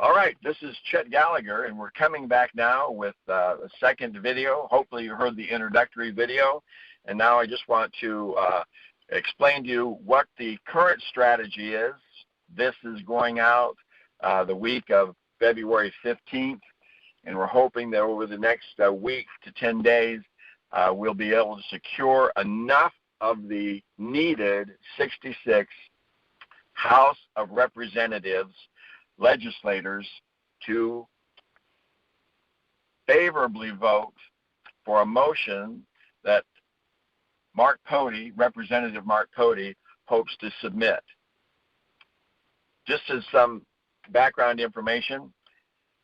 All right, this is Chet Gallagher, and we're coming back now with a second video. Hopefully you heard the introductory video, and now I just want to explain to you what the current strategy is. This is going out the week of February 15th, and we're hoping that over the next week to 10 days, we'll be able to secure enough of the needed 66 House of Representatives legislators to favorably vote for a motion that Mark Pote, Representative Mark Pote, hopes to submit. Just as some background information,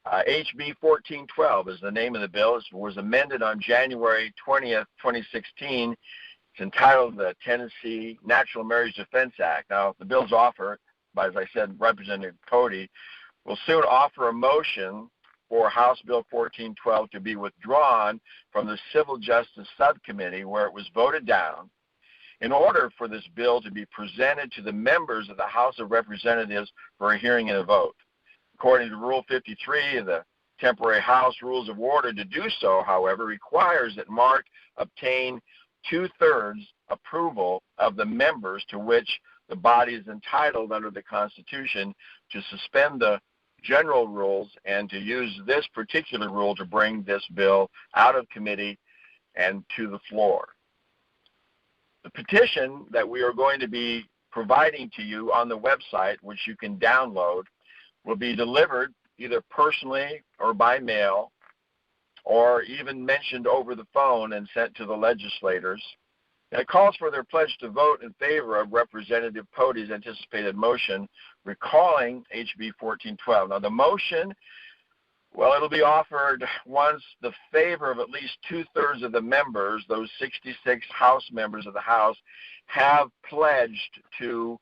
HB 1412 is the name of the bill. It was amended on January 20th, 2016. It's entitled the Tennessee Natural Marriage Defense Act. Now, the bill's offer, as I said, Representative Pote, will soon offer a motion for House Bill 1412 to be withdrawn from the Civil Justice Subcommittee, where it was voted down, in order for this bill to be presented to the members of the House of Representatives for a hearing and a vote. According to Rule 53 of the temporary House Rules of Order, to do so, however, requires that Mark obtain 2/3 approval of the members to which the body is entitled under the Constitution to suspend the general rules and to use this particular rule to bring this bill out of committee and to the floor. The petition that we are going to be providing to you on the website, which you can download, will be delivered either personally or by mail, or even mentioned over the phone and sent to the legislators. And it calls for their pledge to vote in favor of Representative Pote's anticipated motion recalling HB 1412. Now, the motion, well, it'll be offered once the favor of at least 2/3 of the members, those 66 House members of the House, have pledged to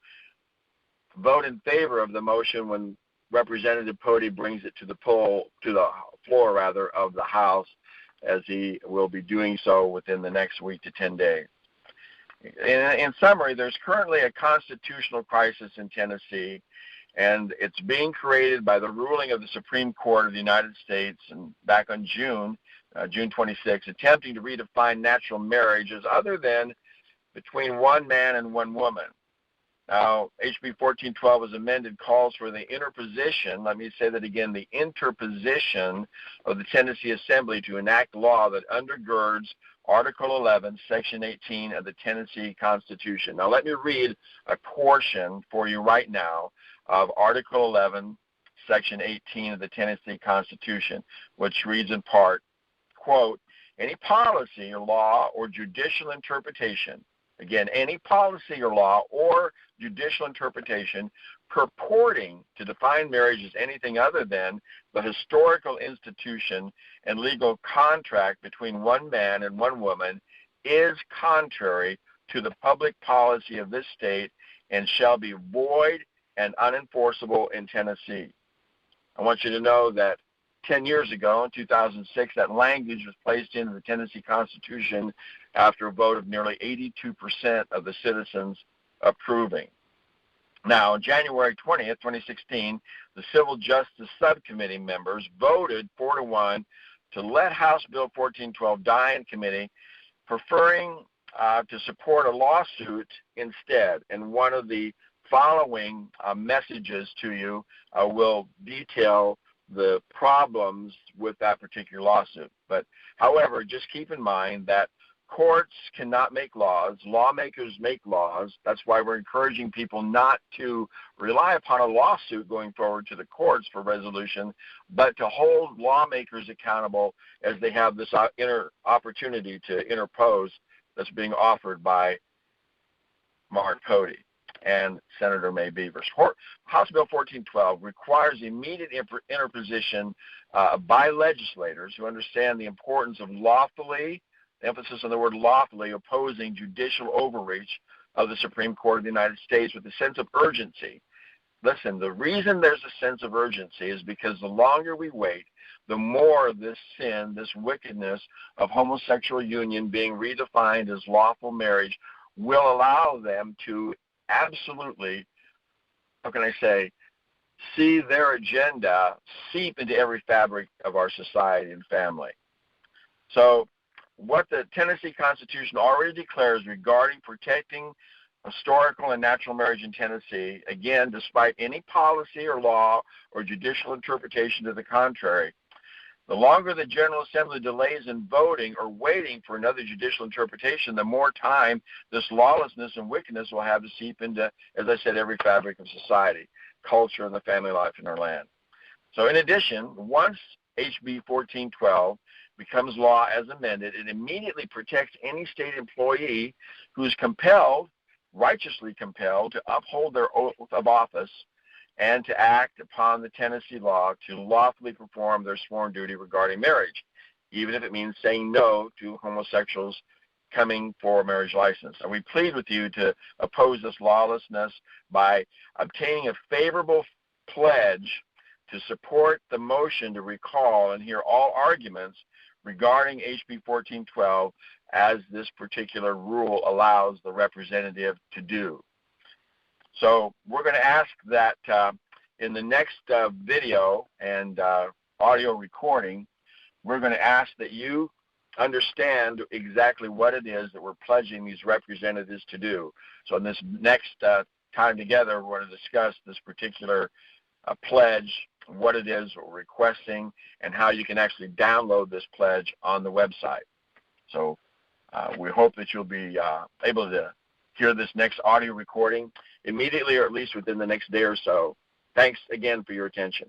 vote in favor of the motion when Representative Pote brings it to the floor of the House, as he will be doing so within the next week to 10 days. In summary, there's currently a constitutional crisis in Tennessee, and it's being created by the ruling of the Supreme Court of the United States and back on June 26, attempting to redefine natural marriage as other than between one man and one woman. Now, HB 1412 as amended calls for the interposition, let me say that again, the interposition of the Tennessee Assembly to enact law that undergirds Article 11, Section 18 of the Tennessee Constitution. Now, let me read a portion for you right now of Article 11, Section 18 of the Tennessee Constitution, which reads in part, quote, any policy or law or judicial interpretation, again, any policy or law or judicial interpretation purporting to define marriage as anything other than the historical institution and legal contract between one man and one woman is contrary to the public policy of this state and shall be void and unenforceable in Tennessee. I want you to know that 10 years ago, in 2006, that language was placed into the Tennessee Constitution after a vote of nearly 82% of the citizens approving. Now, on January 20th, 2016, the Civil Justice Subcommittee members voted 4-1 to let House Bill 1412 die in committee, preferring to support a lawsuit instead. And one of the following messages to you will detail the problems with that particular lawsuit. But, however, just keep in mind that courts cannot make laws. Lawmakers make laws. That's why we're encouraging people not to rely upon a lawsuit going forward to the courts for resolution, but to hold lawmakers accountable as they have this opportunity to interpose that's being offered by Mark Pote and Senator May Beavers. House Bill 1412 requires immediate interposition by legislators who understand the importance of lawfully, emphasis on the word lawfully, opposing judicial overreach of the Supreme Court of the United States with a sense of urgency. Listen, the reason there's a sense of urgency is because the longer we wait, the more this sin, this wickedness of homosexual union being redefined as lawful marriage will allow them to absolutely, how can I say, see their agenda seep into every fabric of our society and family. So what the Tennessee Constitution already declares regarding protecting historical and natural marriage in Tennessee, again, despite any policy or law or judicial interpretation to the contrary, the longer the General Assembly delays in voting or waiting for another judicial interpretation, the more time this lawlessness and wickedness will have to seep into, as I said, every fabric of society, culture, and the family life in our land. So in addition, once HB 1412 becomes law as amended, it immediately protects any state employee who is compelled, righteously compelled, to uphold their oath of office and to act upon the Tennessee law to lawfully perform their sworn duty regarding marriage, even if it means saying no to homosexuals coming for a marriage license. And we plead with you to oppose this lawlessness by obtaining a favorable pledge to support the motion to recall and hear all arguments regarding HB 1412 as this particular rule allows the representative to do. So we're going to ask that in the next video and audio recording, we're going to ask that you understand exactly what it is that we're pledging these representatives to do. So in this next time together, we're going to discuss this particular pledge, what it is we're requesting, and how you can actually download this pledge on the website. So we hope that you'll be able to hear this next audio recording immediately, or at least within the next day or so. Thanks again for your attention.